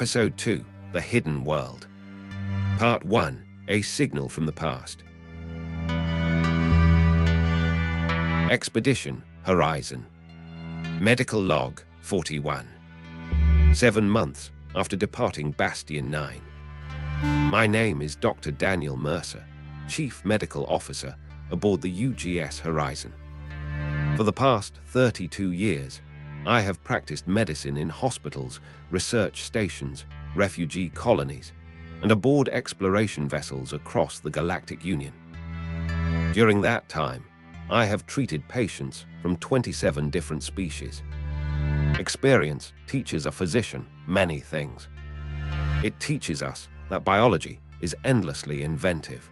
Episode 2, The Hidden World. Part 1, A Signal from the Past. Expedition Horizon. Medical Log 41. 7 months after departing Bastion 9. My name is Dr. Daniel Mercer, Chief Medical Officer aboard the UGS Horizon. For the past 32 years, I have practiced medicine in hospitals, research stations, refugee colonies, and aboard exploration vessels across the Galactic Union. During that time, I have treated patients from 27 different species. Experience teaches a physician many things. It teaches us that biology is endlessly inventive,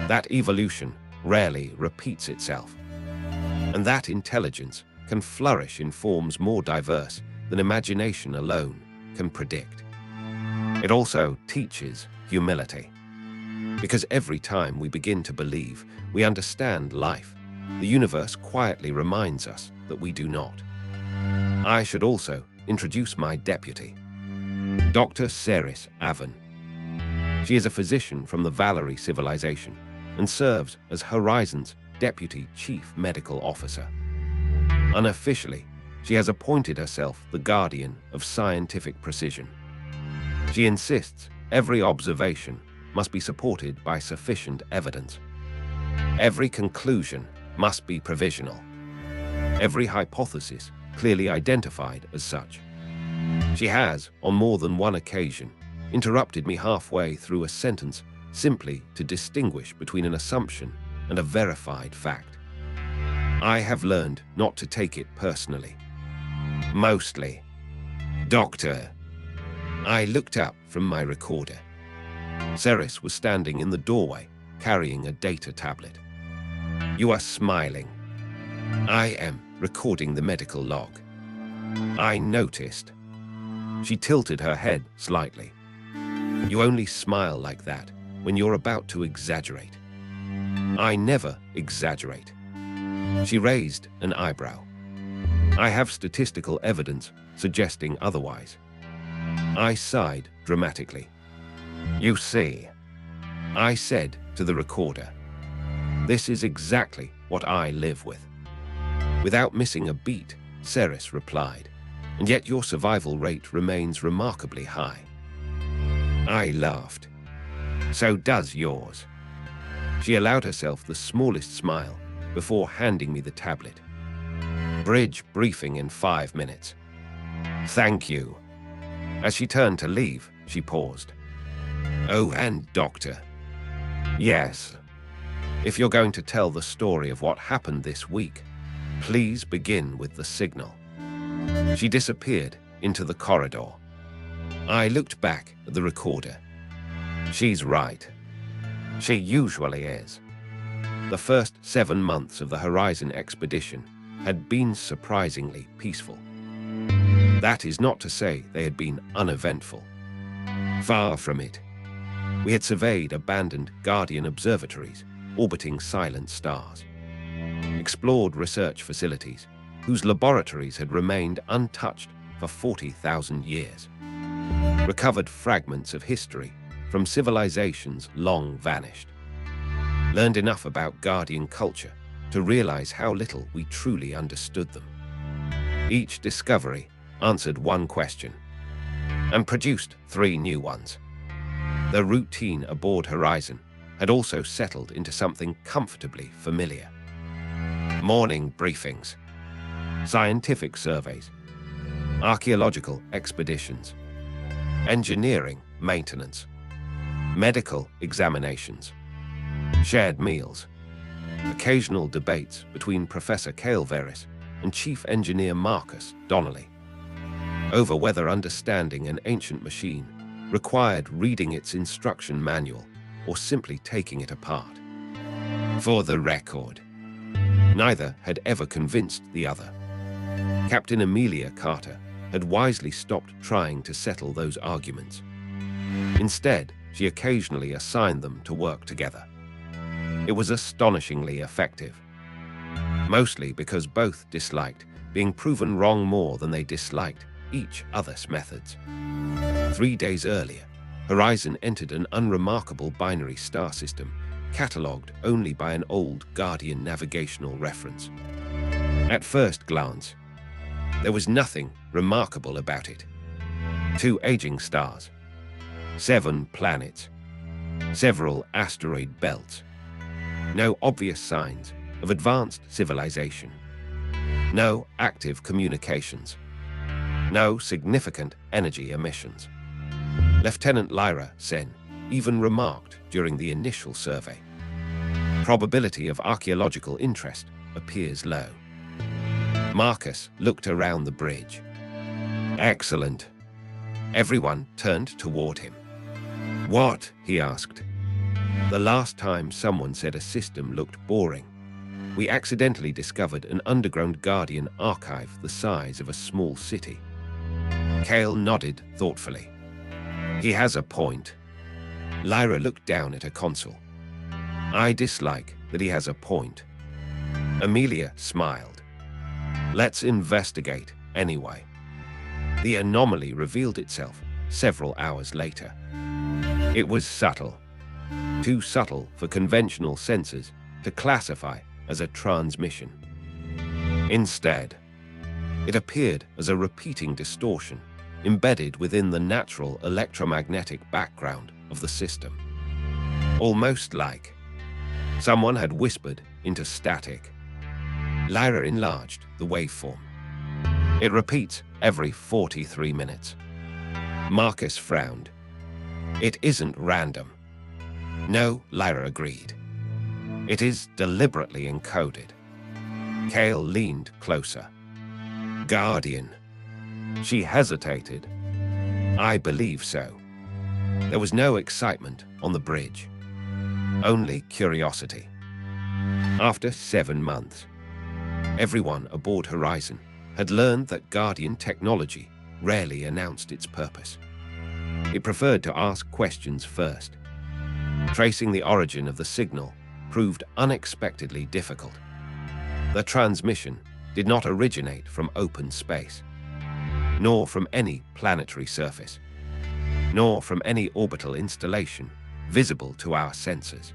that evolution rarely repeats itself, and that intelligence can flourish in forms more diverse than imagination alone can predict. It also teaches humility, because every time we begin to believe we understand life, the universe quietly reminds us that we do not. I should also introduce my deputy, Dr. Ceres Avon. She is a physician from the Valerie civilization and serves as Horizon's Deputy Chief Medical Officer. Unofficially, she has appointed herself the guardian of scientific precision. She insists every observation must be supported by sufficient evidence. Every conclusion must be provisional. Every hypothesis clearly identified as such. She has, on more than one occasion, interrupted me halfway through a sentence simply to distinguish between an assumption and a verified fact. I have learned not to take it personally. Mostly. Doctor. I looked up from my recorder. Ceres was standing in the doorway, carrying a data tablet. You are smiling. I am recording the medical log. I noticed. She tilted her head slightly. You only smile like that when you're about to exaggerate. I never exaggerate. She raised an eyebrow. I have statistical evidence suggesting otherwise. I sighed dramatically. You see, I said to the recorder, this is exactly what I live with. Without missing a beat, Ceres replied, and yet your survival rate remains remarkably high. I laughed. So does yours. She allowed herself the smallest smile before handing me the tablet. Bridge briefing in 5 minutes. Thank you. As she turned to leave, she paused. Oh, and Doctor. Yes. If you're going to tell the story of what happened this week, please begin with the signal. She disappeared into the corridor. I looked back at the recorder. She's right. She usually is. The first 7 months of the Horizon expedition had been surprisingly peaceful. That is not to say they had been uneventful. Far from it. We had surveyed abandoned Guardian observatories orbiting silent stars, explored research facilities whose laboratories had remained untouched for 40,000 years, recovered fragments of history from civilizations long vanished, learned enough about Guardian culture to realize how little we truly understood them. Each discovery answered one question and produced 3 new ones. The routine aboard Horizon had also settled into something comfortably familiar. Morning briefings, scientific surveys, archaeological expeditions, engineering maintenance, medical examinations, shared meals, occasional debates between Professor Calveris and Chief Engineer Marcus Donnelly over whether understanding an ancient machine required reading its instruction manual or simply taking it apart. For the record, neither had ever convinced the other. Captain Amelia Carter had wisely stopped trying to settle those arguments. Instead, she occasionally assigned them to work together. It was astonishingly effective, mostly because both disliked being proven wrong more than they disliked each other's methods. 3 days earlier, Horizon entered an unremarkable binary star system, catalogued only by an old Guardian navigational reference. At first glance, there was nothing remarkable about it. 2 aging stars, 7 planets, several asteroid belts. No obvious signs of advanced civilization. No active communications. No significant energy emissions. Lieutenant Lyra Sen even remarked during the initial survey. Probability of archaeological interest appears low. Marcus looked around the bridge. Excellent. Everyone turned toward him. What? He asked. The last time someone said a system looked boring, we accidentally discovered an underground Guardian archive the size of a small city. Kale nodded thoughtfully. He has a point. Lyra looked down at her console. I dislike that he has a point. Amelia smiled. Let's investigate anyway. The anomaly revealed itself several hours later. It was subtle. Too subtle for conventional sensors to classify as a transmission. Instead, it appeared as a repeating distortion embedded within the natural electromagnetic background of the system. Almost like someone had whispered into static. Lyra enlarged the waveform. It repeats every 43 minutes. Marcus frowned. It isn't random. No, Lyra agreed. It is deliberately encoded. Kale leaned closer. Guardian. She hesitated. I believe so. There was no excitement on the bridge. Only curiosity. After 7 months, everyone aboard Horizon had learned that Guardian technology rarely announced its purpose. It preferred to ask questions first. Tracing the origin of the signal proved unexpectedly difficult. The transmission did not originate from open space, nor from any planetary surface, nor from any orbital installation visible to our sensors.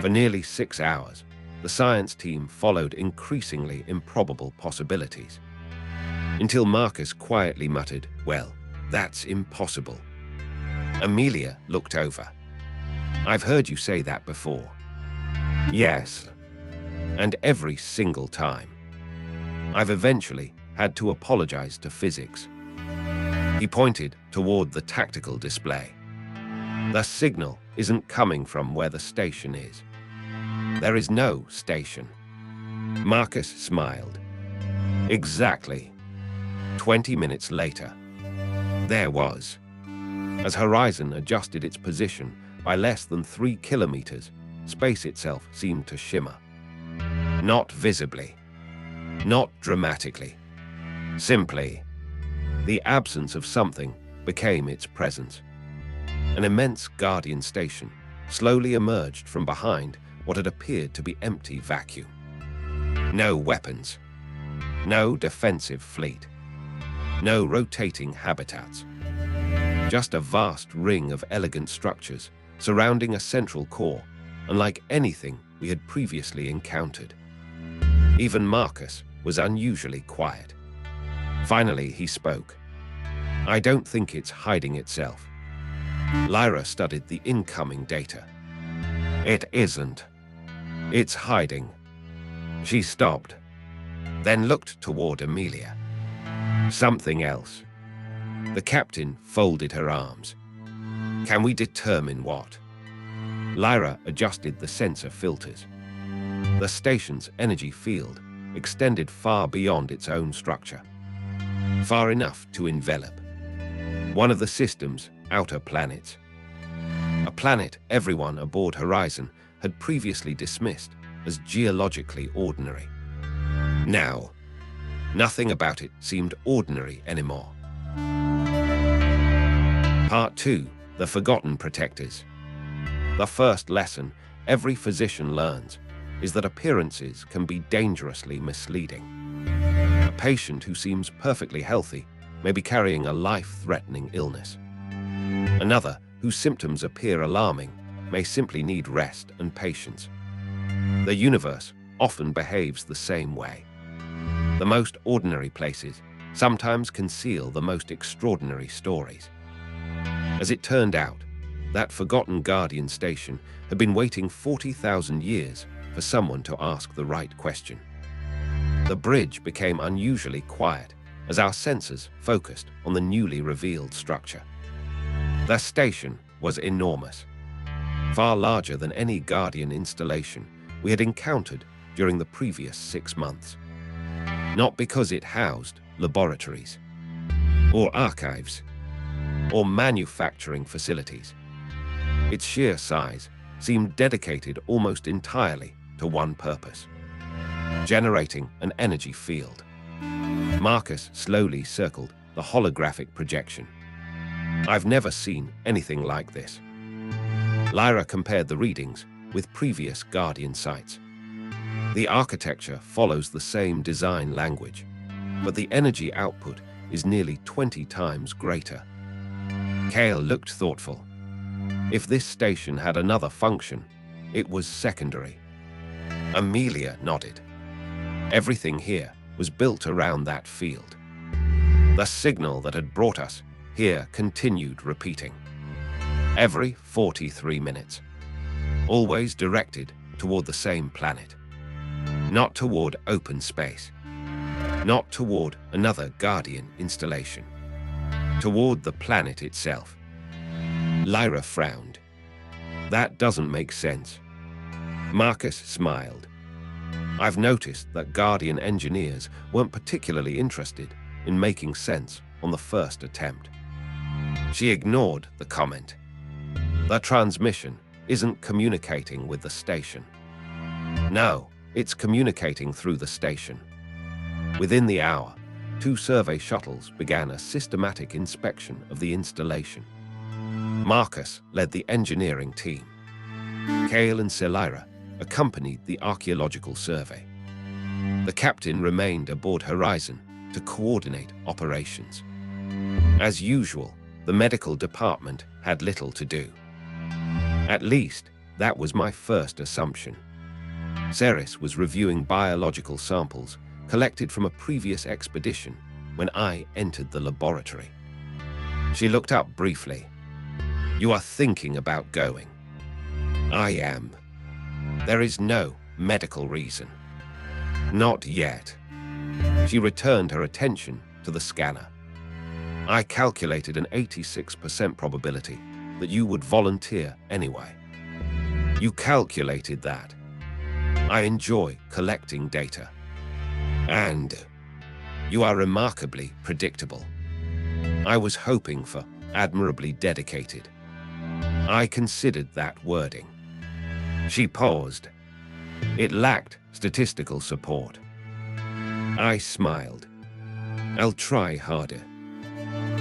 For nearly 6 hours, the science team followed increasingly improbable possibilities, until Marcus quietly muttered, "Well, that's impossible." Amelia looked over. I've heard you say that before. Yes, and every single time. I've eventually had to apologize to physics. He pointed toward the tactical display. The signal isn't coming from where the station is. There is no station. Marcus smiled. Exactly. 20 minutes later, there was. As Horizon adjusted its position by less than 3 kilometers, space itself seemed to shimmer. Not visibly, not dramatically. Simply, the absence of something became its presence. An immense Guardian station slowly emerged from behind what had appeared to be empty vacuum. No weapons, no defensive fleet, no rotating habitats. Just a vast ring of elegant structures surrounding a central core, unlike anything we had previously encountered. Even Marcus was unusually quiet. Finally, he spoke. I don't think it's hiding itself. Lyra studied the incoming data. It isn't. It's hiding. She stopped, then looked toward Amelia. Something else. The captain folded her arms. Can we determine what? Lyra adjusted the sensor filters. The station's energy field extended far beyond its own structure. Far enough to envelop one of the system's outer planets. A planet everyone aboard Horizon had previously dismissed as geologically ordinary. Now, nothing about it seemed ordinary anymore. Part 2. The Forgotten Protectors. The first lesson every physician learns is that appearances can be dangerously misleading. A patient who seems perfectly healthy may be carrying a life-threatening illness. Another, whose symptoms appear alarming, may simply need rest and patience. The universe often behaves the same way. The most ordinary places sometimes conceal the most extraordinary stories. As it turned out, that forgotten Guardian station had been waiting 40,000 years for someone to ask the right question. The bridge became unusually quiet as our sensors focused on the newly revealed structure. The station was enormous, far larger than any Guardian installation we had encountered during the previous 6 months. Not because it housed laboratories, or archives, or manufacturing facilities. Its sheer size seemed dedicated almost entirely to one purpose: generating an energy field. Marcus slowly circled the holographic projection. I've never seen anything like this. Lyra compared the readings with previous Guardian sites. The architecture follows the same design language, but the energy output is nearly 20 times greater. Kale looked thoughtful. If this station had another function, it was secondary. Amelia nodded. Everything here was built around that field. The signal that had brought us here continued repeating. Every 43 minutes. Always directed toward the same planet. Not toward open space. Not toward another Guardian installation. Toward the planet itself. Lyra frowned. That doesn't make sense. Marcus smiled. I've noticed that Guardian engineers weren't particularly interested in making sense on the first attempt. She ignored the comment. The transmission isn't communicating with the station. No, it's communicating through the station. Within the hour, 2 survey shuttles began a systematic inspection of the installation. Marcus led the engineering team. Kale and Selira accompanied the archaeological survey. The captain remained aboard Horizon to coordinate operations. As usual, the medical department had little to do. At least, that was my first assumption. Ceres was reviewing biological samples collected from a previous expedition when I entered the laboratory. She looked up briefly. You are thinking about going. I am. There is no medical reason. Not yet. She returned her attention to the scanner. I calculated an 86% probability that you would volunteer anyway. You calculated that. I enjoy collecting data. And you are remarkably predictable. I was hoping for admirably dedicated. I considered that wording. She paused. It lacked statistical support. I smiled. I'll try harder.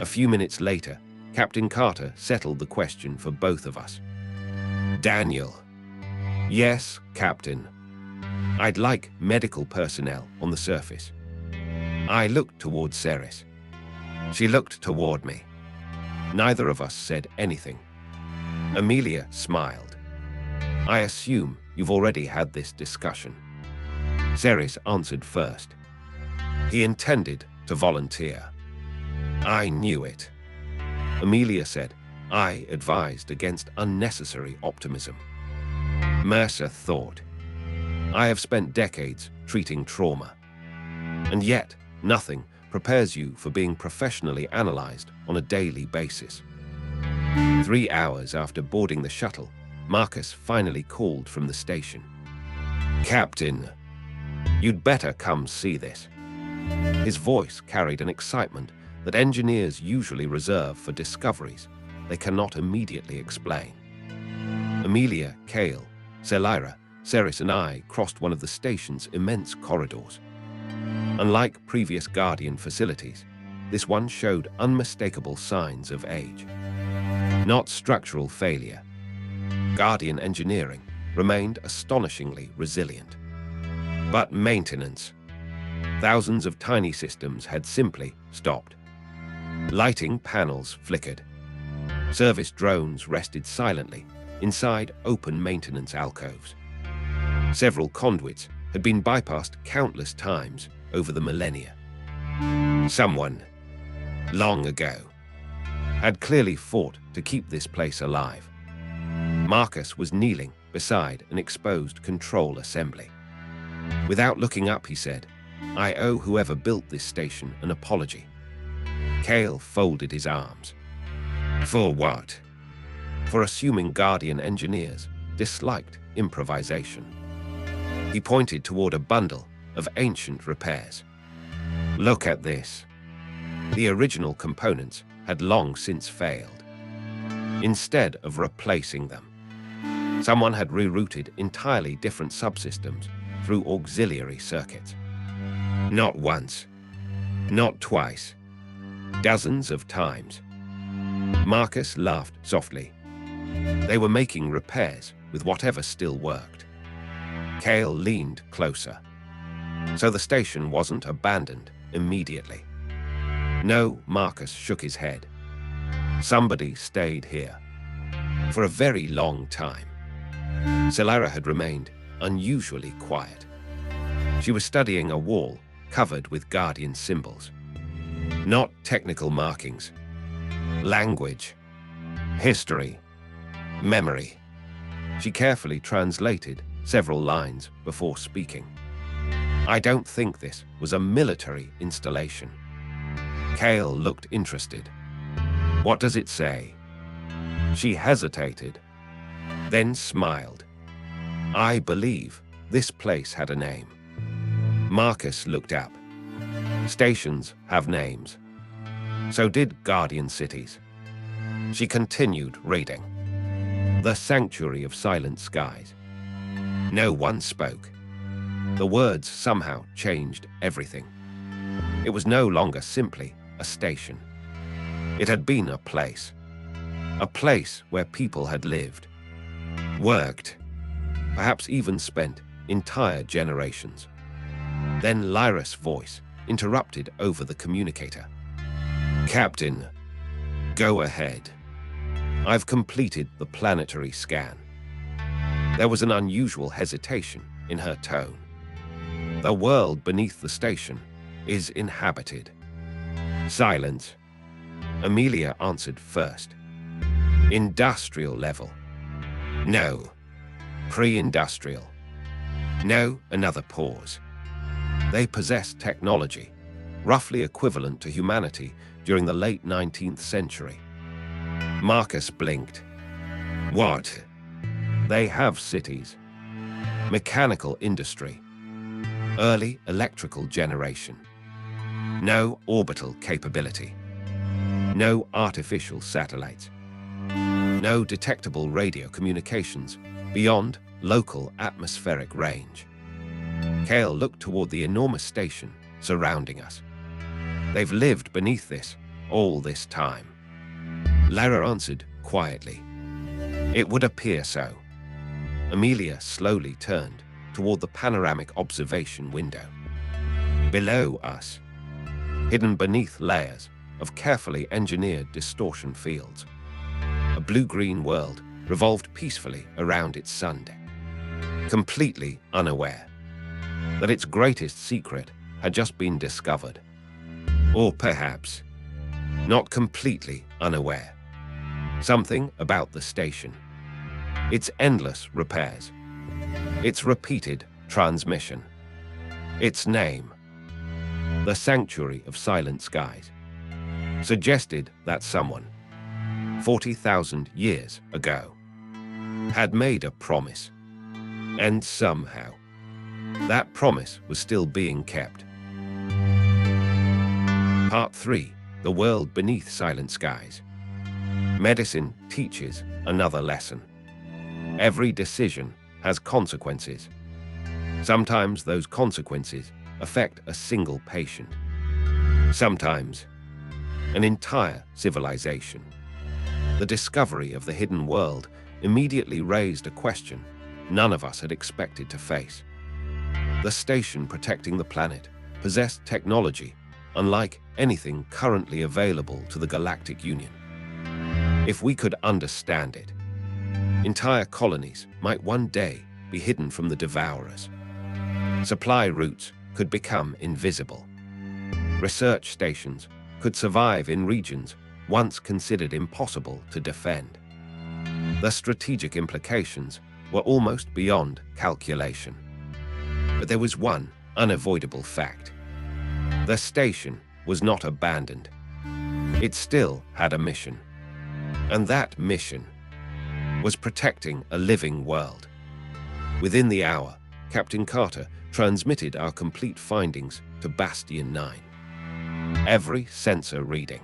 A few minutes later, Captain Carter settled the question for both of us. Daniel. Yes, Captain. I'd like medical personnel on the surface. I looked toward Ceres. She looked toward me. Neither of us said anything. Amelia smiled. I assume you've already had this discussion. Ceres answered first. He intended to volunteer. I knew it. Amelia said, I advised against unnecessary optimism. Mercer thought. I have spent decades treating trauma. And yet, nothing prepares you for being professionally analyzed on a daily basis. 3 hours after boarding the shuttle, Marcus finally called from the station. Captain, you'd better come see this. His voice carried an excitement that engineers usually reserve for discoveries they cannot immediately explain. Amelia, Kale, Selira, Ceres and I crossed one of the station's immense corridors. Unlike previous Guardian facilities, this one showed unmistakable signs of age. Not structural failure. Guardian engineering remained astonishingly resilient. But maintenance. Thousands of tiny systems had simply stopped. Lighting panels flickered. Service drones rested silently inside open maintenance alcoves. Several conduits had been bypassed countless times over the millennia. Someone, long ago, had clearly fought to keep this place alive. Marcus was kneeling beside an exposed control assembly. Without looking up, he said, "I owe whoever built this station an apology." Cale folded his arms. For what? For assuming Guardian engineers disliked improvisation. He pointed toward a bundle of ancient repairs. Look at this. The original components had long since failed. Instead of replacing them, someone had rerouted entirely different subsystems through auxiliary circuits. Not once, not twice, dozens of times. Marcus laughed softly. They were making repairs with whatever still worked. Cale leaned closer. So the station wasn't abandoned immediately. No, Marcus shook his head. Somebody stayed here for a very long time. Solara had remained unusually quiet. She was studying a wall covered with Guardian symbols. Not technical markings. Language. History. Memory. She carefully translated several lines before speaking. I don't think this was a military installation. Cale looked interested. What does it say? She hesitated, then smiled. I believe this place had a name. Marcus looked up. Stations have names. So did Guardian cities. She continued reading. The Sanctuary of Silent Skies. No one spoke. The words somehow changed everything. It was no longer simply a station. It had been a place where people had lived, worked, perhaps even spent entire generations. Then Lyra's voice interrupted over the communicator. Captain, go ahead. I've completed the planetary scan. There was an unusual hesitation in her tone. The world beneath the station is inhabited. Silence. Amelia answered first. Industrial level. No. Pre-industrial. No, another pause. They possess technology, roughly equivalent to humanity during the late 19th century. Marcus blinked. What? They have cities, mechanical industry, early electrical generation. No orbital capability. No artificial satellites. No detectable radio communications beyond local atmospheric range. Cale looked toward the enormous station surrounding us. They've lived beneath this all this time. Lara answered quietly. It would appear so. Amelia slowly turned toward the panoramic observation window. Below us, hidden beneath layers of carefully engineered distortion fields, a blue-green world revolved peacefully around its sun deck, completely unaware that its greatest secret had just been discovered. Or perhaps, not completely unaware. Something about the station, its endless repairs, its repeated transmission, its name, the Sanctuary of Silent Skies, suggested that someone, 40,000 years ago, had made a promise, and somehow, that promise was still being kept. Part 3. The World Beneath Silent Skies. Medicine teaches another lesson. Every decision has consequences. Sometimes those consequences affect a single patient. Sometimes, an entire civilization. The discovery of the hidden world immediately raised a question none of us had expected to face. The station protecting the planet possessed technology unlike anything currently available to the Galactic Union. If we could understand it, entire colonies might one day be hidden from the Devourers. Supply routes could become invisible. Research stations could survive in regions once considered impossible to defend. The strategic implications were almost beyond calculation. But there was one unavoidable fact. The station was not abandoned. It still had a mission. And that mission was protecting a living world. Within the hour, Captain Carter transmitted our complete findings to Bastion 9. Every sensor reading,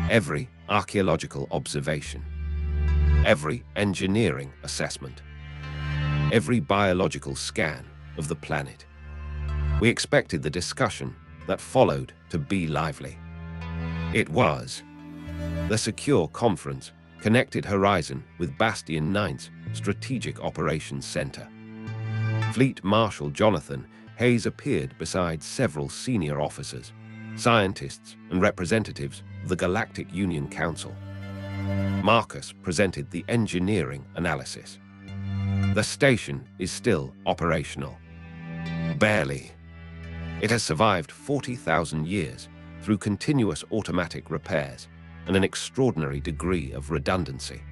every archaeological observation, every engineering assessment, every biological scan of the planet. We expected the discussion that followed to be lively. It was. The secure conference connected Horizon with Bastion 9's Strategic Operations Center. Fleet Marshal Jonathan Hayes appeared beside several senior officers, scientists, and representatives of the Galactic Union Council. Marcus presented the engineering analysis. The station is still operational. Barely. It has survived 40,000 years through continuous automatic repairs and an extraordinary degree of redundancy.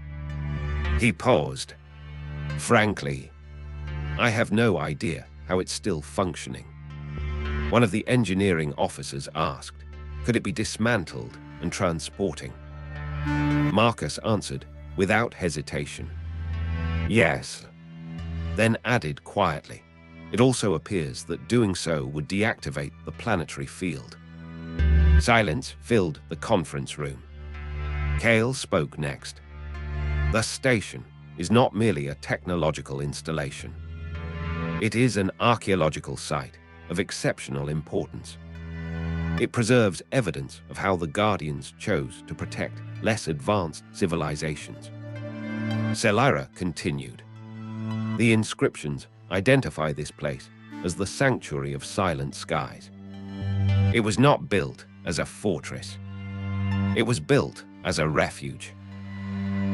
He paused. Frankly, I have no idea how it's still functioning. One of the engineering officers asked, could it be dismantled and transporting? Marcus answered without hesitation. Yes. Then added quietly, it also appears that doing so would deactivate the planetary field. Silence filled the conference room. Kale spoke next. The station is not merely a technological installation. It is an archaeological site of exceptional importance. It preserves evidence of how the Guardians chose to protect less advanced civilizations. Selira continued. The inscriptions identify this place as the Sanctuary of Silent Skies. It was not built as a fortress. It was built as a refuge.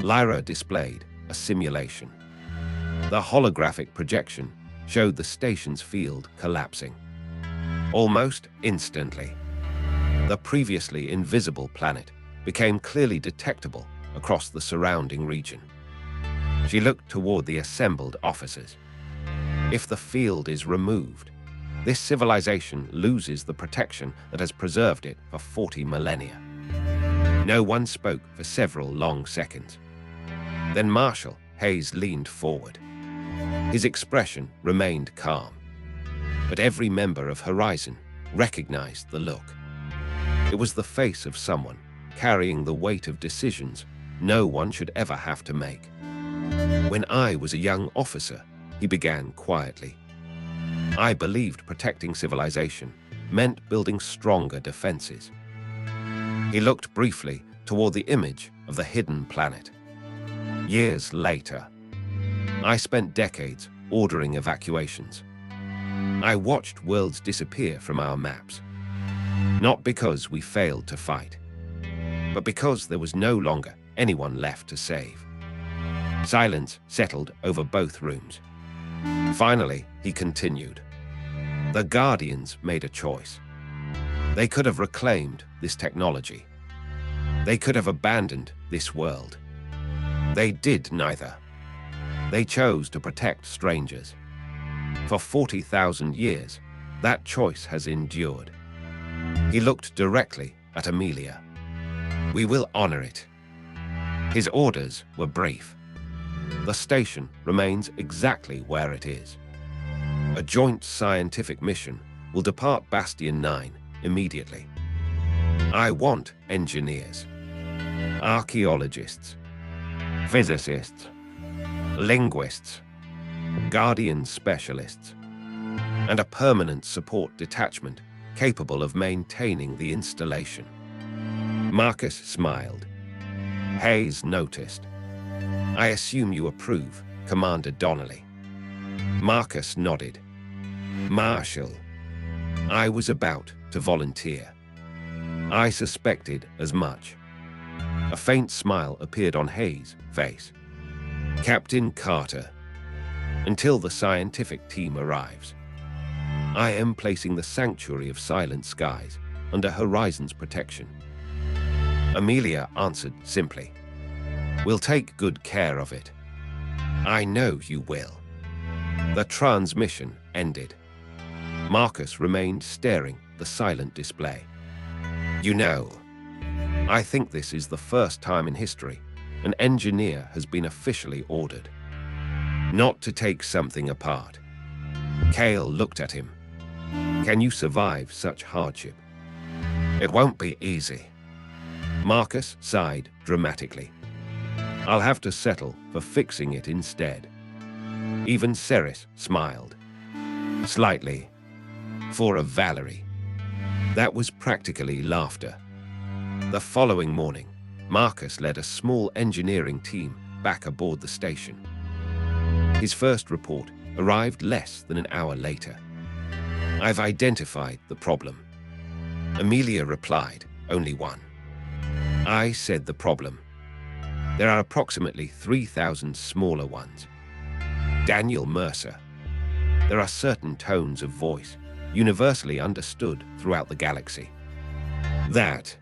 Lyra displayed a simulation. The holographic projection showed the station's field collapsing. Almost instantly, the previously invisible planet became clearly detectable across the surrounding region. She looked toward the assembled officers. If the field is removed, this civilization loses the protection that has preserved it for 40 millennia. No one spoke for several long seconds. Then Marshal Hayes leaned forward. His expression remained calm, but every member of Horizon recognized the look. It was the face of someone carrying the weight of decisions no one should ever have to make. When I was a young officer, he began quietly, I believed protecting civilization meant building stronger defenses. He looked briefly toward the image of the hidden planet. Years later, I spent decades ordering evacuations. I watched worlds disappear from our maps, not because we failed to fight, but because there was no longer anyone left to save. Silence settled over both rooms. Finally, he continued. The Guardians made a choice. They could have reclaimed this technology. They could have abandoned this world. They did neither. They chose to protect strangers. For 40,000 years, that choice has endured. He looked directly at Amelia. We will honor it. His orders were brief. The station remains exactly where it is. A joint scientific mission will depart Bastion 9 immediately. I want engineers, archaeologists, physicists, linguists, Guardian specialists, and a permanent support detachment capable of maintaining the installation. Marcus smiled. Hayes noticed. I assume you approve, Commander Donnelly. Marcus nodded. Marshal, I was about to volunteer. I suspected as much. A faint smile appeared on Hayes' face. Captain Carter, until the scientific team arrives, I am placing the Sanctuary of Silent Skies under Horizon's protection. Amelia answered simply, "We'll take good care of it." "I know you will." The transmission ended. Marcus remained staring at the silent display. "You know, I think this is the first time in history an engineer has been officially ordered not to take something apart." Cale looked at him. "Can you survive such hardship?" "It won't be easy." Marcus sighed dramatically. "I'll have to settle for fixing it instead." Even Ceres smiled. Slightly. For a Valerie. That was practically laughter. The following morning, Marcus led a small engineering team back aboard the station. His first report arrived less than an hour later. "I've identified the problem." Amelia replied, "Only one." I said the problem. "There are approximately 3,000 smaller ones." Daniel Mercer. "There are certain tones of voice universally understood throughout the galaxy." That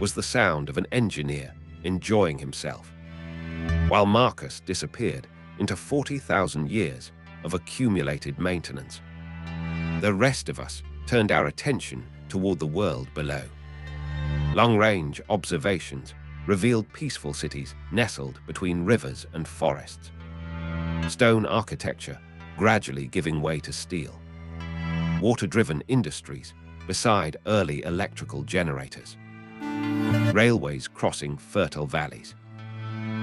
was the sound of an engineer enjoying himself, while Marcus disappeared into 40,000 years of accumulated maintenance. The rest of us turned our attention toward the world below. Long-range observations revealed peaceful cities nestled between rivers and forests. Stone architecture gradually giving way to steel. Water-driven industries beside early electrical generators. Railways crossing fertile valleys.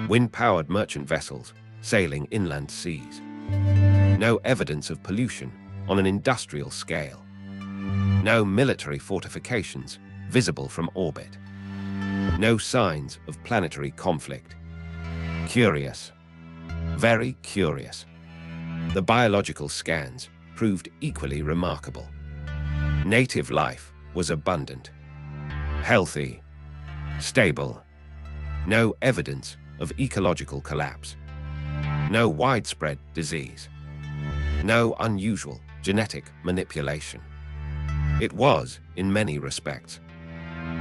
Wind-powered merchant vessels sailing inland seas. No evidence of pollution on an industrial scale. No military fortifications visible from orbit. No signs of planetary conflict. Curious. Very curious. The biological scans proved equally remarkable. Native life was abundant. Healthy. Stable. No evidence of ecological collapse. No widespread disease. No unusual genetic manipulation. It was, in many respects,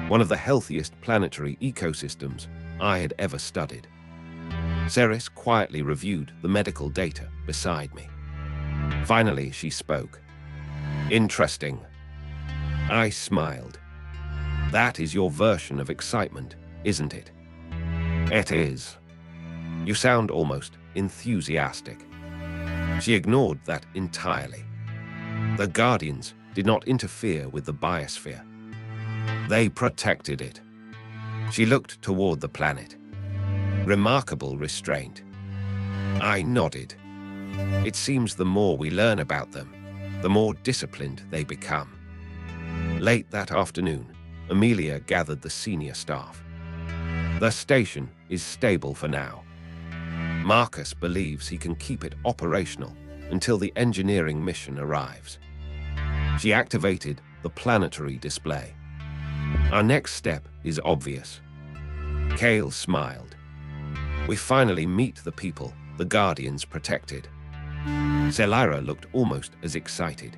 one of the healthiest planetary ecosystems I had ever studied. Ceres quietly reviewed the medical data beside me. Finally, she spoke. "Interesting." I smiled. "That is your version of excitement, isn't it?" "It is." "You sound almost enthusiastic." She ignored that entirely. The Guardians did not interfere with the biosphere. They protected it. She looked toward the planet. Remarkable restraint. I nodded. It seems the more we learn about them, the more disciplined they become. Late that afternoon, Amelia gathered the senior staff. "The station is stable for now. Marcus believes he can keep it operational until the engineering mission arrives." She activated the planetary display. "Our next step is obvious." Cale smiled. "We finally meet the people the Guardians protected." Selira looked almost as excited.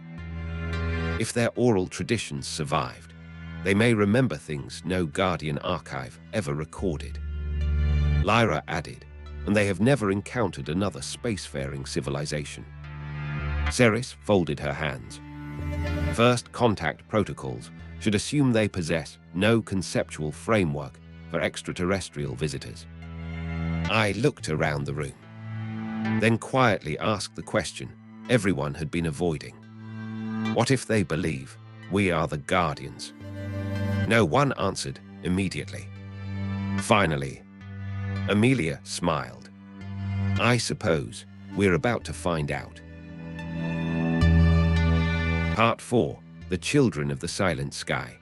If their oral traditions survived, they may remember things no Guardian archive ever recorded. Lyra added, "And they have never encountered another spacefaring civilization." Ceres folded her hands. First contact protocols should assume they possess no conceptual framework for extraterrestrial visitors. I looked around the room, then quietly asked the question everyone had been avoiding. What if they believe we are the Guardians? No one answered immediately. Finally, Amelia smiled. "I suppose we're about to find out." Part 4. The Children of the Silent Sky.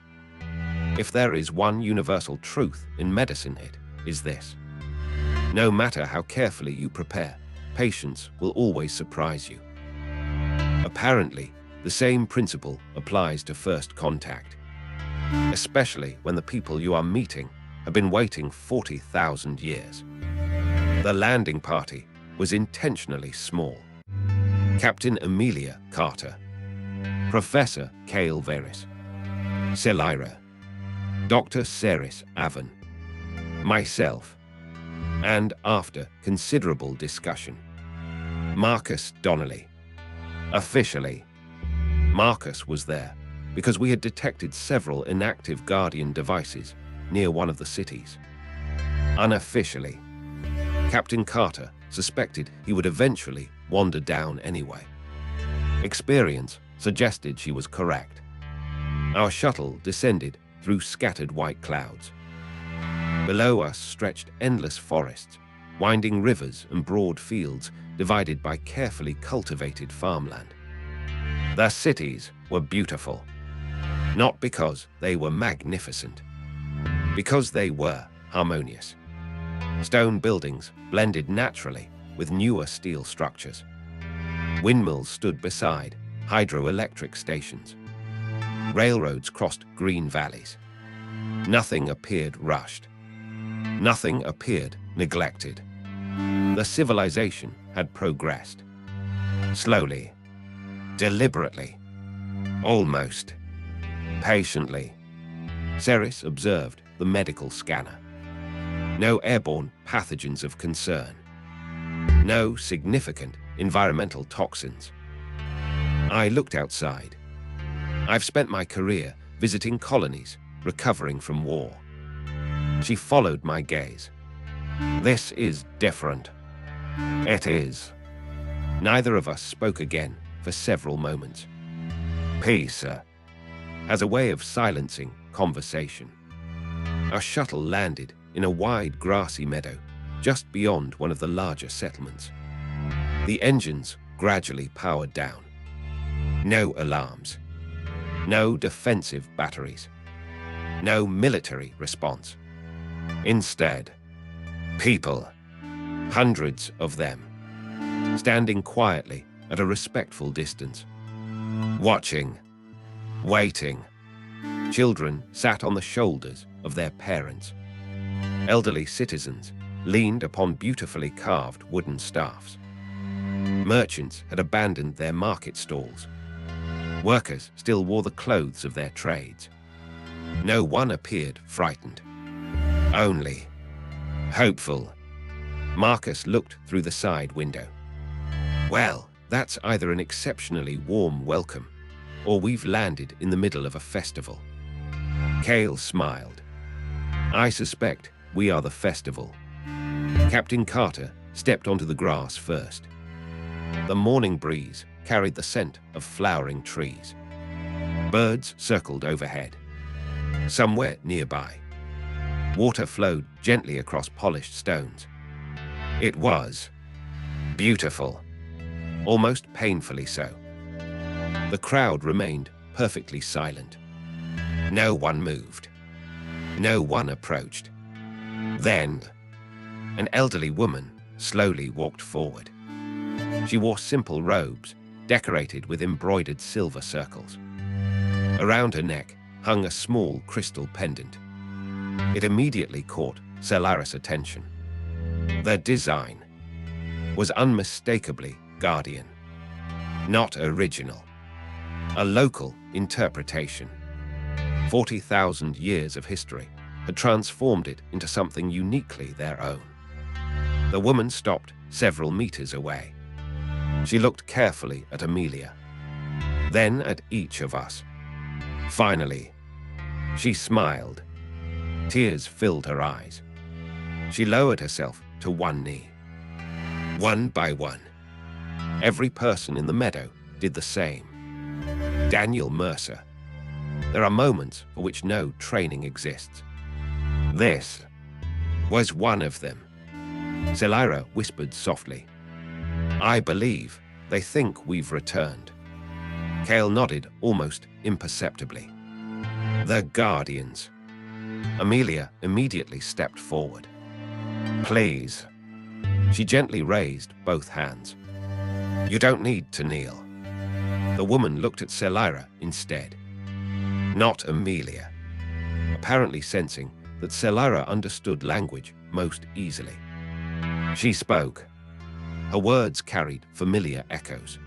If there is one universal truth in medicine, it is this. No matter how carefully you prepare, patients will always surprise you. Apparently, the same principle applies to first contact. especially when the people you are meeting have been waiting 40,000 years. The landing party was intentionally small. Captain Amelia Carter, Professor Cale Veris, Celira, Dr. Ceres Avon, myself, and after considerable discussion, Marcus Donnelly. Officially, Marcus was there because we had detected several inactive Guardian devices near one of the cities. Unofficially, Captain Carter suspected he would eventually wander down anyway. Experience suggested she was correct. Our shuttle descended through scattered white clouds. Below us stretched endless forests, winding rivers and broad fields divided by carefully cultivated farmland. The cities were beautiful, not because they were magnificent, because they were harmonious. Stone buildings blended naturally with newer steel structures. Windmills stood beside hydroelectric stations. Railroads crossed green valleys. Nothing appeared rushed. Nothing appeared neglected. The civilization had progressed. Slowly, deliberately, almost patiently. Ceres observed the medical scanner. No airborne pathogens of concern. No significant environmental toxins. I looked outside. I've spent my career visiting colonies, recovering from war. She followed my gaze. This is different. It is. Neither of us spoke again for several moments. Peace, as a way of silencing conversation. Our shuttle landed in a wide grassy meadow just beyond one of the larger settlements. The engines gradually powered down. No alarms. No defensive batteries. No military response. Instead, people, hundreds of them, standing quietly at a respectful distance, watching, waiting. Children sat on the shoulders of their parents. Elderly citizens leaned upon beautifully carved wooden staffs. Merchants had abandoned their market stalls. Workers still wore the clothes of their trades. No one appeared frightened. Only hopeful. Marcus looked through the side window. Well, that's either an exceptionally warm welcome, or we've landed in the middle of a festival. Cale smiled. I suspect we are the festival. Captain Carter stepped onto the grass first. The morning breeze carried the scent of flowering trees. Birds circled overhead. Somewhere nearby, water flowed gently across polished stones. It was beautiful, almost painfully so. The crowd remained perfectly silent. No one moved. No one approached. Then, an elderly woman slowly walked forward. She wore simple robes, decorated with embroidered silver circles. Around her neck hung a small crystal pendant. It immediately caught Celira's attention. The design was unmistakably Guardian, not original. A local interpretation. 40,000 years of history had transformed it into something uniquely their own. The woman stopped several meters away. She looked carefully at Amelia, then at each of us. Finally, she smiled. Tears filled her eyes. She lowered herself to one knee. One by one, every person in the meadow did the same. Daniel Mercer. There are moments for which no training exists. This was one of them. Celira whispered softly. I believe they think we've returned. Cale nodded almost imperceptibly. The Guardians. Amelia immediately stepped forward. Please. She gently raised both hands. You don't need to kneel. The woman looked at Celira instead. Not Amelia. apparently sensing that Selara understood language most easily. She spoke. Her words carried familiar echoes.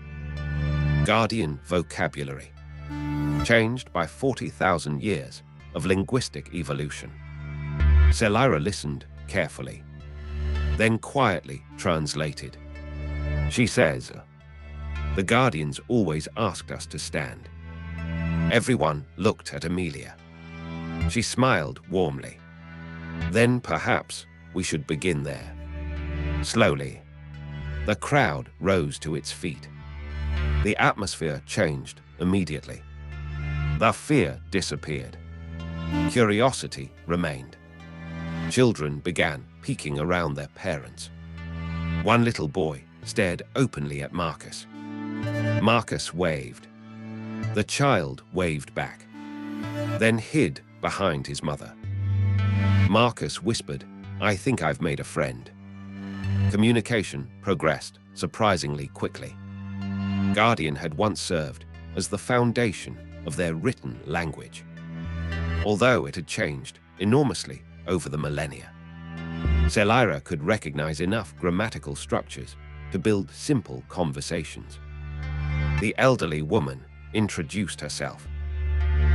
Guardian vocabulary, changed by 40,000 years of linguistic evolution. Selara listened carefully, then quietly translated. She says, "The Guardians always asked us to stand." Everyone looked at Amelia. She smiled warmly. "Then perhaps we should begin there." Slowly, the crowd rose to its feet. The atmosphere changed immediately. The fear disappeared. Curiosity remained. Children began peeking around their parents. One little boy stared openly at Marcus. Marcus waved. The child waved back, then hid behind his mother. Marcus whispered, "I think I've made a friend." Communication progressed surprisingly quickly. Guardian had once served as the foundation of their written language, although it had changed enormously over the millennia. Selara could recognize enough grammatical structures to build simple conversations. The elderly woman introduced herself.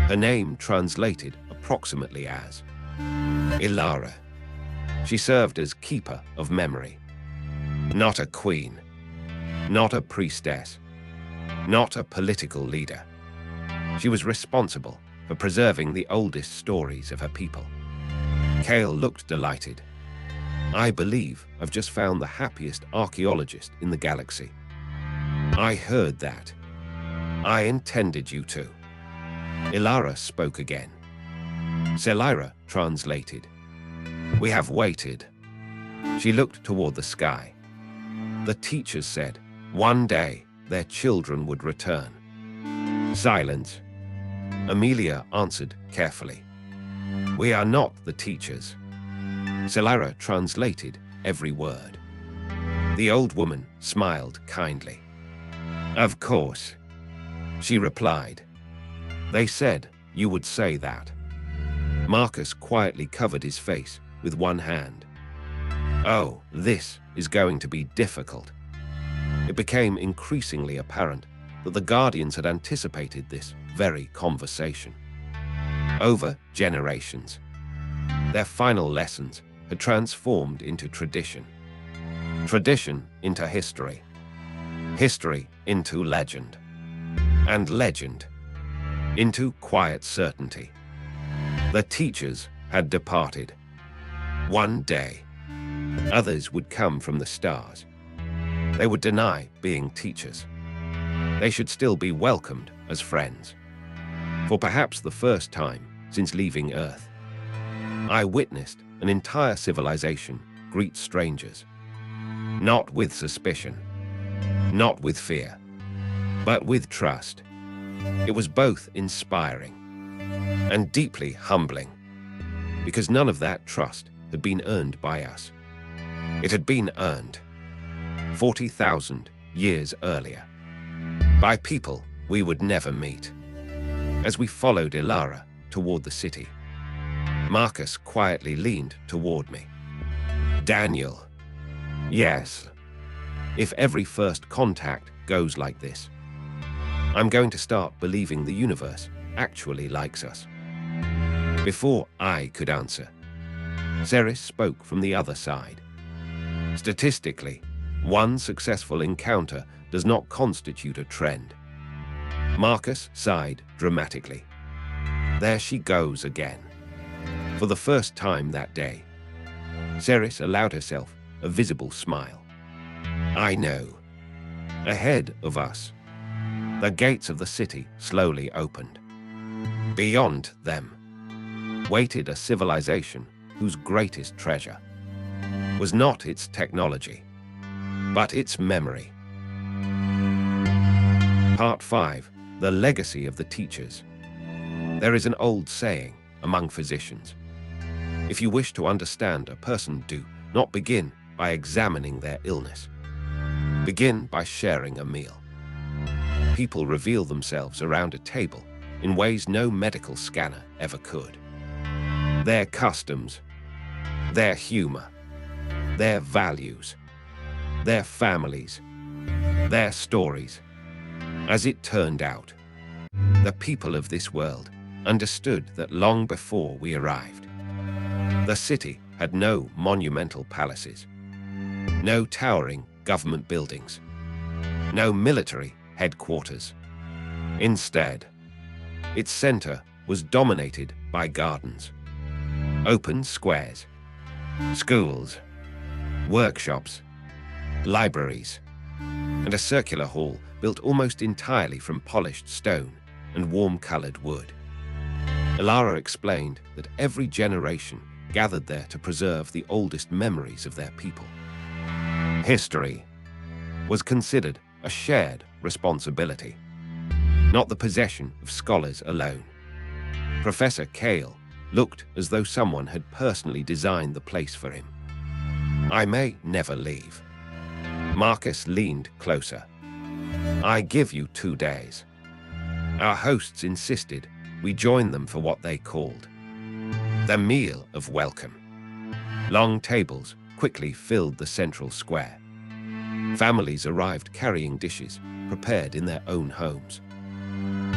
Her name translated approximately as Ilara. She served as keeper of memory. Not a queen, not a priestess, not a political leader. She was responsible for preserving the oldest stories of her people. Kale looked delighted. "I believe I've just found the happiest archaeologist in the galaxy." "I heard that. I intended you to." Ilara spoke again. Selara translated. "We have waited." She looked toward the sky. The teachers said one day their children would return. Silence. Amelia answered carefully. "We are not the teachers." Selara translated every word. The old woman smiled kindly. "Of course," she replied. "They said you would say that." Marcus quietly covered his face with one hand. "Oh, this is going to be difficult." It became increasingly apparent that the Guardians had anticipated this very conversation. Over generations, their final lessons had transformed into tradition. Tradition into history. History into legend. And legend into quiet certainty. The teachers had departed. One day, others would come from the stars. They would deny being teachers. They should still be welcomed as friends. For perhaps the first time since leaving Earth, I witnessed an entire civilization greet strangers. Not with suspicion, not with fear, but with trust. It was both inspiring and deeply humbling, because none of that trust had been earned by us. It had been earned 40,000 years earlier by people we would never meet. As we followed Ilara toward the city, Marcus quietly leaned toward me. "Daniel." "Yes. If every first contact goes like this, I'm going to start believing the universe actually likes us." Before I could answer, Ceres spoke from the other side. "Statistically, one successful encounter does not constitute a trend." Marcus sighed dramatically. There she goes again. For the first time that day, Ceres allowed herself a visible smile. "I know." Ahead of us, the gates of the city slowly opened. Beyond them waited a civilization whose greatest treasure was not its technology, but its memory. Part 5. The Legacy of the Teachers. There is an old saying among physicians: if you wish to understand a person, do not begin by examining their illness. Begin by sharing a meal. People reveal themselves around a table in ways no medical scanner ever could. their customs, their humor, their values, their families, their stories. As it turned out, the people of this world understood that long before we arrived. The city had no monumental palaces, no towering government buildings, no military headquarters. Instead, its center was dominated by gardens, open squares, schools, workshops, libraries, and a circular hall built almost entirely from polished stone and warm-colored wood. Ilara explained that every generation gathered there to preserve the oldest memories of their people. History was considered a shared responsibility, not the possession of scholars alone. Professor Kale looked as though someone had personally designed the place for him. I may never leave. Marcus leaned closer. I give you 2 days. Our hosts insisted we join them for what they called the meal of welcome. Long tables quickly filled the central square. Families arrived carrying dishes prepared in their own homes.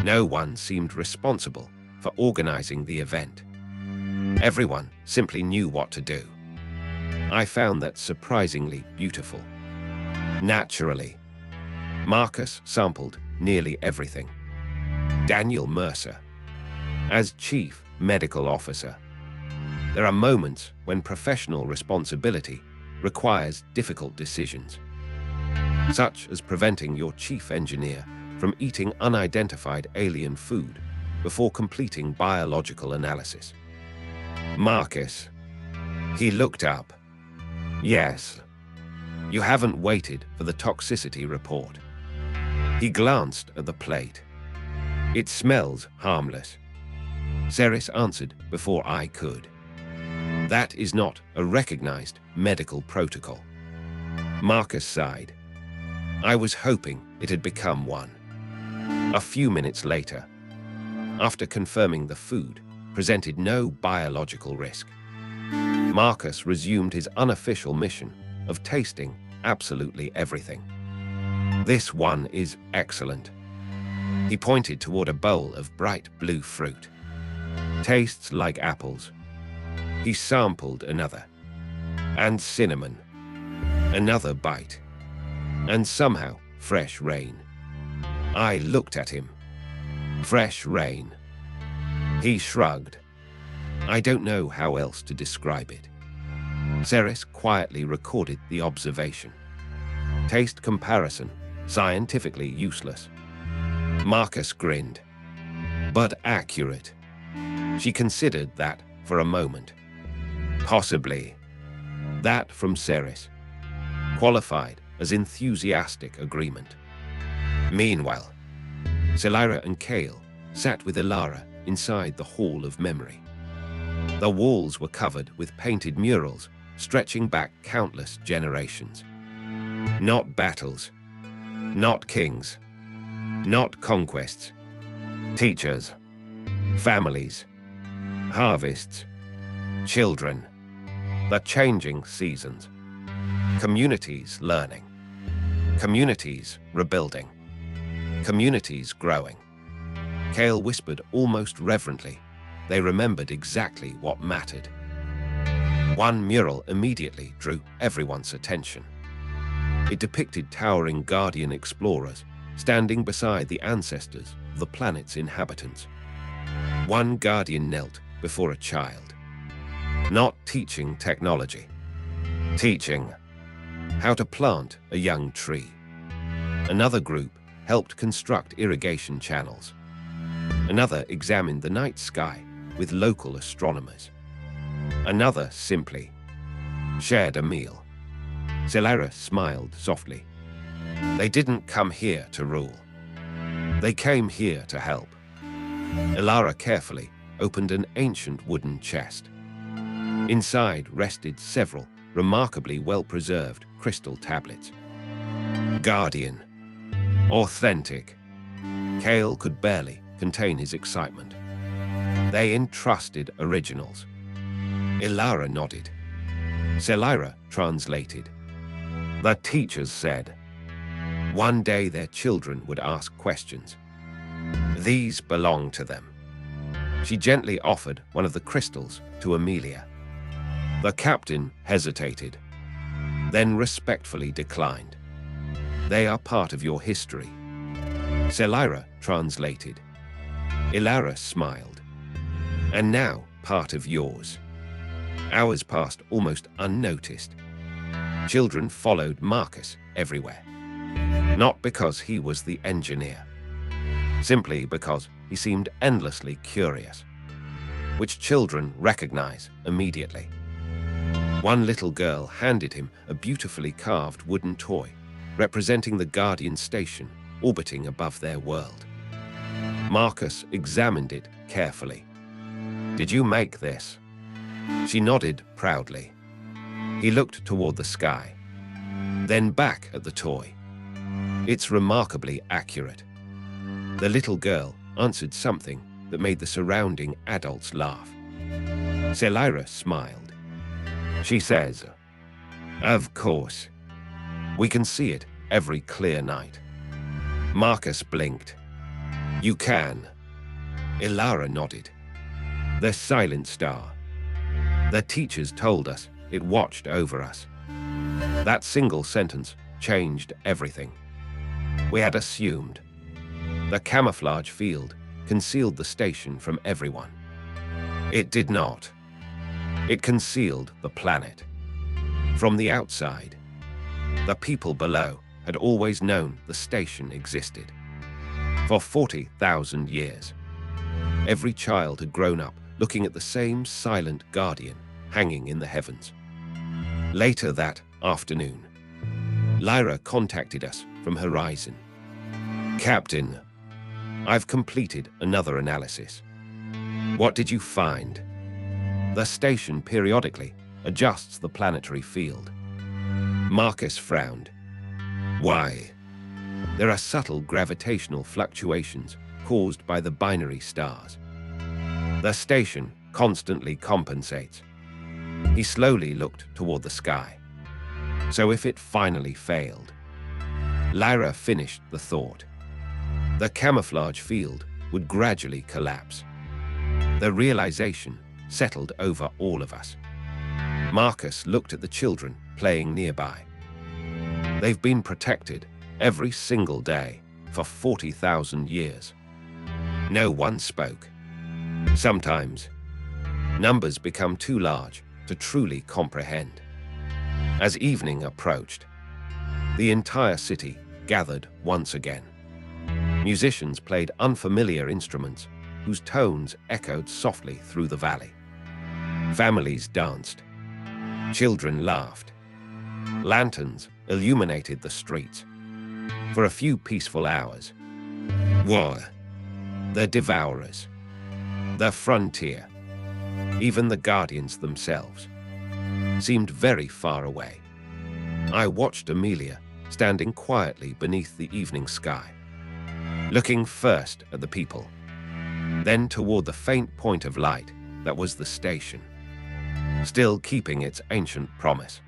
No one seemed responsible for organizing the event. Everyone simply knew what to do. I found that surprisingly beautiful. Naturally, Marcus sampled nearly everything. Daniel Mercer, as Chief Medical Officer, there are moments when professional responsibility requires difficult decisions, such as preventing your chief engineer from eating unidentified alien food before completing biological analysis. Marcus, he looked up. Yes, you haven't waited for the toxicity report. He glanced at the plate. It smells harmless. Ceres answered before I could. That is not a recognized medical protocol. Marcus sighed. I was hoping it had become one. A few minutes later, after confirming the food presented no biological risk, Marcus resumed his unofficial mission of tasting absolutely everything. This one is excellent. He pointed toward a bowl of bright blue fruit. Tastes like apples. He sampled another. And cinnamon. Another bite. And somehow fresh rain. I looked at him. Fresh rain. He shrugged. I don't know how else to describe it. Ceres quietly recorded the observation. Taste comparison, scientifically useless. Marcus grinned. But accurate. She considered that for a moment. Possibly. That from Ceres. Qualified as enthusiastic agreement. Meanwhile, Celira and Kale sat with Ilara inside the Hall of Memory. The walls were covered with painted murals stretching back countless generations. Not battles, not kings, not conquests, teachers, families, harvests, children, the changing seasons, communities learning, communities rebuilding, communities growing. Kale whispered almost reverently. They remembered exactly what mattered. One mural immediately drew everyone's attention. It depicted towering Guardian explorers standing beside the ancestors of the planet's inhabitants. One Guardian knelt before a child, not teaching technology, teaching how to plant a young tree. Another group helped construct irrigation channels. Another examined the night sky with local astronomers. Another simply shared a meal. Celera smiled softly. They didn't come here to rule. They came here to help. Ilara carefully opened an ancient wooden chest. Inside rested several remarkably well-preserved crystal tablets. Guardian. Authentic. Kale could barely contain his excitement. They entrusted originals. Ilara nodded. Selira translated. The teachers said one day their children would ask questions. These belong to them. She gently offered one of the crystals to Amelia. The captain hesitated, then respectfully declined. They are part of your history. Selira translated. Ilara smiled. And now part of yours. Hours passed almost unnoticed. Children followed Marcus everywhere. Not because he was the engineer, simply because he seemed endlessly curious, which children recognize immediately. One little girl handed him a beautifully carved wooden toy, representing the Guardian station orbiting above their world. Marcus examined it carefully. Did you make this? She nodded proudly. He looked toward the sky, then back at the toy. It's remarkably accurate. The little girl answered something that made the surrounding adults laugh. Selira smiled. She says, of course. We can see it every clear night. Marcus blinked. You can. Ilara nodded. The silent star. The teachers told us it watched over us. That single sentence changed everything. We had assumed. The camouflage field concealed the station from everyone. It did not. It concealed the planet. From the outside, the people below had always known the station existed. For 40,000 years, every child had grown up looking at the same silent guardian hanging in the heavens. Later that afternoon, Lyra contacted us from Horizon. Captain, I've completed another analysis. What did you find? The station periodically adjusts the planetary field. Marcus frowned. Why? There are subtle gravitational fluctuations caused by the binary stars. The station constantly compensates. He slowly looked toward the sky. So if it finally failed? Lyra finished the thought. The camouflage field would gradually collapse. The realization settled over all of us. Marcus looked at the children playing nearby. They've been protected every single day for 40,000 years. No one spoke. Sometimes, numbers become too large to truly comprehend. As evening approached, the entire city gathered once again. Musicians played unfamiliar instruments whose tones echoed softly through the valley. Families danced. Children laughed. Lanterns illuminated the streets. For a few peaceful hours, war, the Devourers, the frontier, even the Guardians themselves, seemed very far away. I watched Amelia standing quietly beneath the evening sky, looking first at the people, then toward the faint point of light that was the station, still keeping its ancient promise,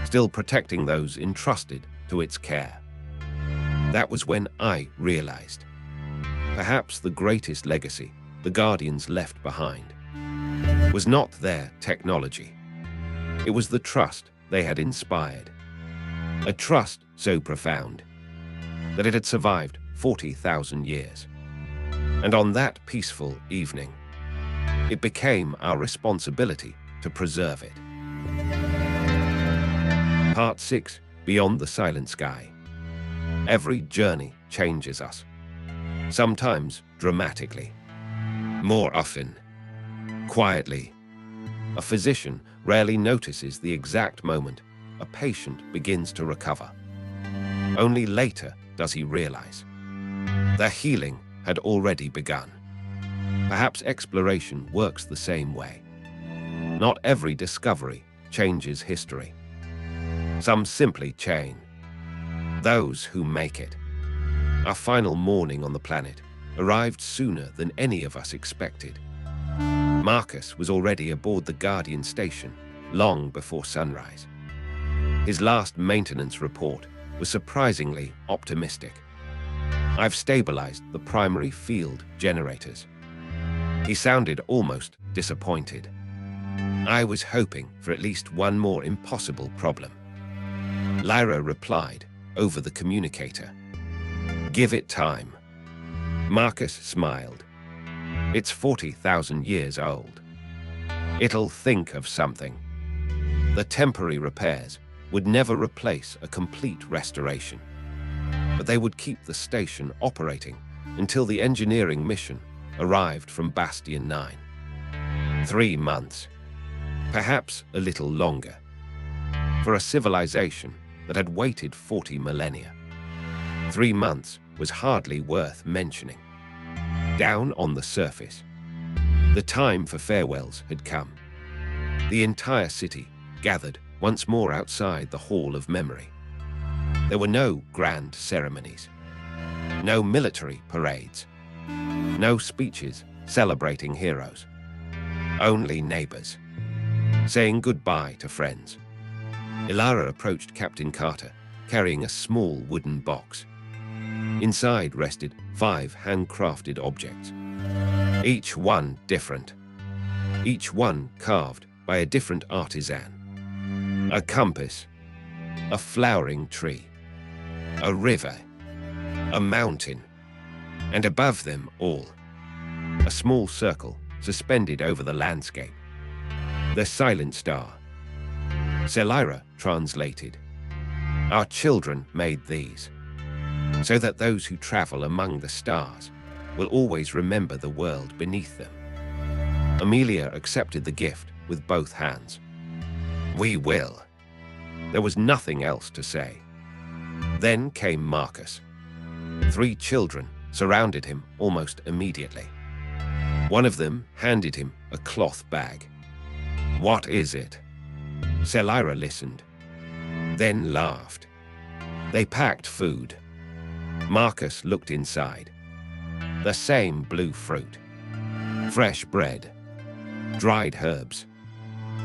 still protecting those entrusted to its care. That was when I realized, perhaps the greatest legacy the Guardians left behind was not their technology. It was the trust they had inspired, a trust so profound that it had survived 40,000 years. And on that peaceful evening, it became our responsibility to preserve it. Part 6, Beyond the Silent Sky. Every journey changes us, sometimes dramatically, more often quietly. A physician rarely notices the exact moment a patient begins to recover. Only later does he realize the healing had already begun. Perhaps exploration works the same way. Not every discovery changes history. Some simply change those who make it. Our final morning on the planet arrived sooner than any of us expected. Marcus was already aboard the Guardian station long before sunrise. His last maintenance report was surprisingly optimistic. "I've stabilized the primary field generators." He sounded almost disappointed. "I was hoping for at least one more impossible problem." Lyra replied over the communicator. "Give it time." Marcus smiled. "It's 40,000 years old. It'll think of something." The temporary repairs would never replace a complete restoration, but they would keep the station operating until the engineering mission arrived from Bastion 9. 3 months, perhaps a little longer, for a civilization that had waited 40 millennia. 3 months was hardly worth mentioning. Down on the surface, the time for farewells had come. The entire city gathered once more outside the Hall of Memory. There were no grand ceremonies, no military parades, no speeches celebrating heroes, only neighbors saying goodbye to friends. Ilara approached Captain Carter, carrying a small wooden box. Inside rested 5 handcrafted objects, each one different, each one carved by a different artisan. A compass, a flowering tree, a river, a mountain, and above them all, a small circle suspended over the landscape. The Silent Star. Selira translated. "Our children made these, so that those who travel among the stars will always remember the world beneath them." Amelia accepted the gift with both hands. "We will." There was nothing else to say. Then came Marcus. 3 children surrounded him almost immediately. One of them handed him a cloth bag. "What is it?" Selira listened, then laughed. They packed food. Marcus looked inside. The same blue fruit, fresh bread, dried herbs,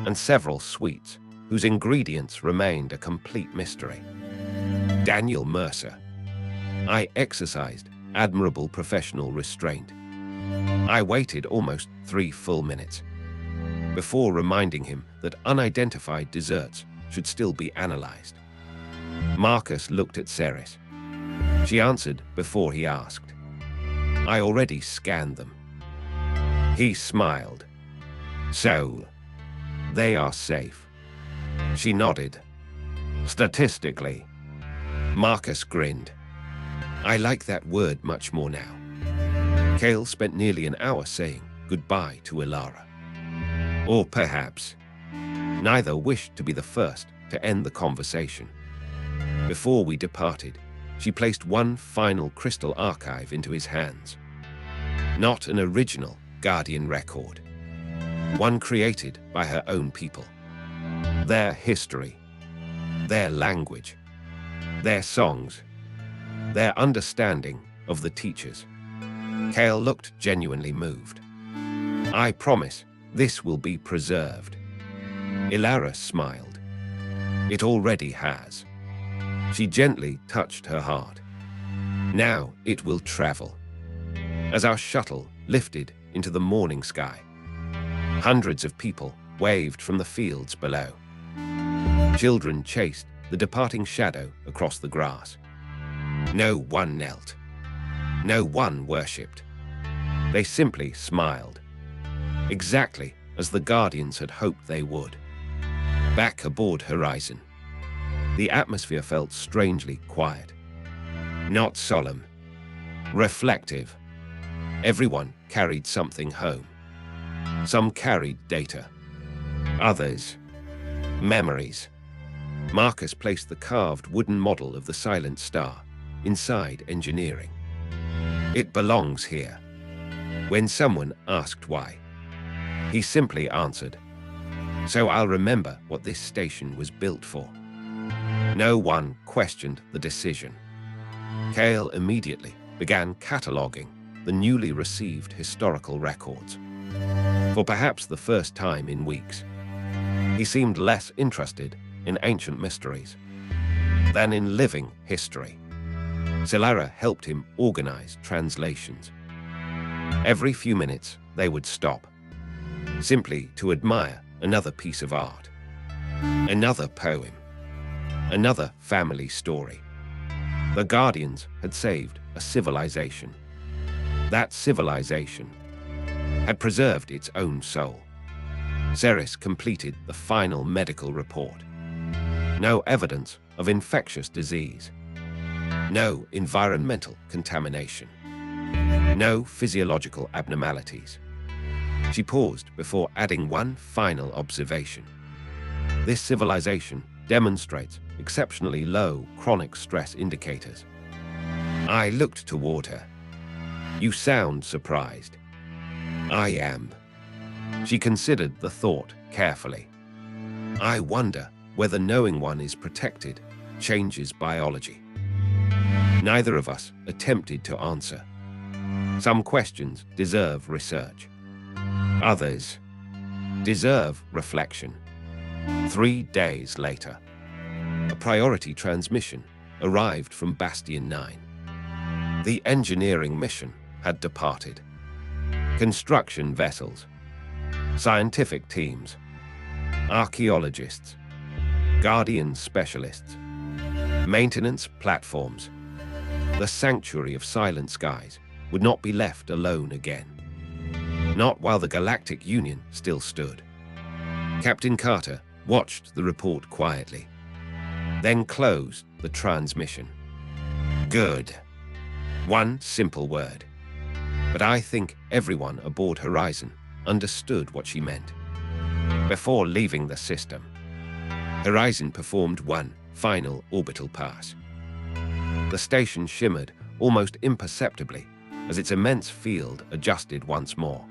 and several sweets whose ingredients remained a complete mystery. Daniel Mercer. I exercised admirable professional restraint. I waited almost 3 full minutes before reminding him that unidentified desserts should still be analyzed. Marcus looked at Ceres. She answered before he asked. "I already scanned them." He smiled. "So, they are safe." She nodded. "Statistically." Marcus grinned. "I like that word much more now." Kale spent nearly an hour saying goodbye to Ilara. Or perhaps neither wished to be the first to end the conversation. Before we departed, she placed one final crystal archive into his hands. Not an original Guardian record, one created by her own people. Their history, their language, their songs, their understanding of the teachers. Kale looked genuinely moved. "I promise this will be preserved." Ilara smiled. "It already has." She gently touched her heart. "Now it will travel." As our shuttle lifted into the morning sky, hundreds of people waved from the fields below. Children chased the departing shadow across the grass. No one knelt. No one worshipped. They simply smiled, exactly as the Guardians had hoped they would. Back aboard Horizon, the atmosphere felt strangely quiet. Not solemn, reflective. Everyone carried something home. Some carried data, others memories. Marcus placed the carved wooden model of the Silent Star inside engineering. "It belongs here." When someone asked why, he simply answered, "So I'll remember what this station was built for." No one questioned the decision. Kale immediately began cataloging the newly received historical records. For perhaps the first time in weeks, he seemed less interested in ancient mysteries than in living history. Solara helped him organize translations. Every few minutes, they would stop, simply to admire another piece of art, another poem, another family story. The Guardians had saved a civilization. That civilization had preserved its own soul. Ceres completed the final medical report. No evidence of infectious disease. No environmental contamination. No physiological abnormalities. She paused before adding one final observation. This civilization demonstrates exceptionally low chronic stress indicators. I looked toward her. You sound surprised. I am. She considered the thought carefully. I wonder whether knowing one is protected changes biology. Neither of us attempted to answer. Some questions deserve research. Others deserve reflection. 3 days later, a priority transmission arrived from Bastion 9. The engineering mission had departed. Construction vessels, scientific teams, archaeologists, Guardian specialists, maintenance platforms. The sanctuary of silent skies would not be left alone again. Not while the Galactic Union still stood. Captain Carter watched the report quietly, then closed the transmission. Good. One simple word. But I think everyone aboard Horizon understood what she meant. Before leaving the system, Horizon performed one final orbital pass. The station shimmered almost imperceptibly as its immense field adjusted once more.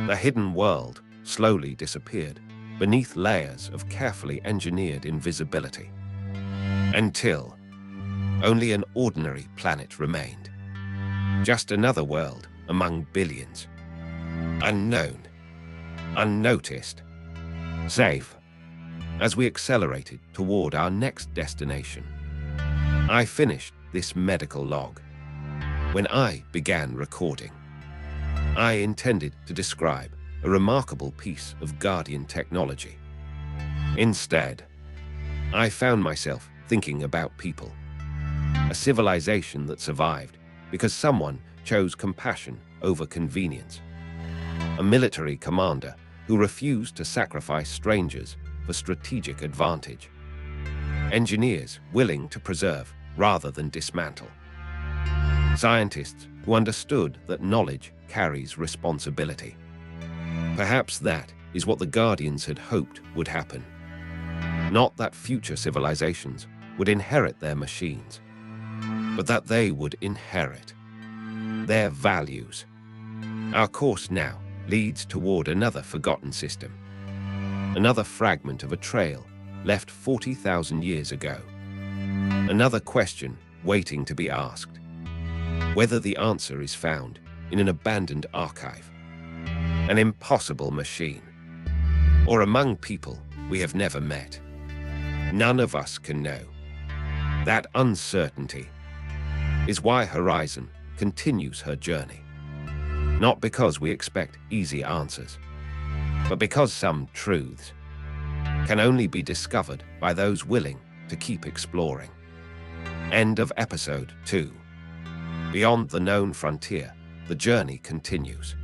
The hidden world slowly disappeared beneath layers of carefully engineered invisibility, until only an ordinary planet remained. Just another world among billions. Unknown, unnoticed, safe. As we accelerated toward our next destination, I finished this medical log. When I began recording, I intended to describe a remarkable piece of Guardian technology. Instead, I found myself thinking about people. A civilization that survived because someone chose compassion over convenience. A military commander who refused to sacrifice strangers for strategic advantage. Engineers willing to preserve rather than dismantle. Scientists who understood that knowledge carries responsibility. Perhaps that is what the Guardians had hoped would happen. Not that future civilizations would inherit their machines, but that they would inherit their values. Our course now leads toward another forgotten system, another fragment of a trail left 40,000 years ago. Another question waiting to be asked, whether the answer is found in an abandoned archive, an impossible machine, or among people we have never met. None of us can know. That uncertainty is why Horizon continues her journey. Not because we expect easy answers, but because some truths can only be discovered by those willing to keep exploring. End of episode 2. Beyond the known frontier, the journey continues.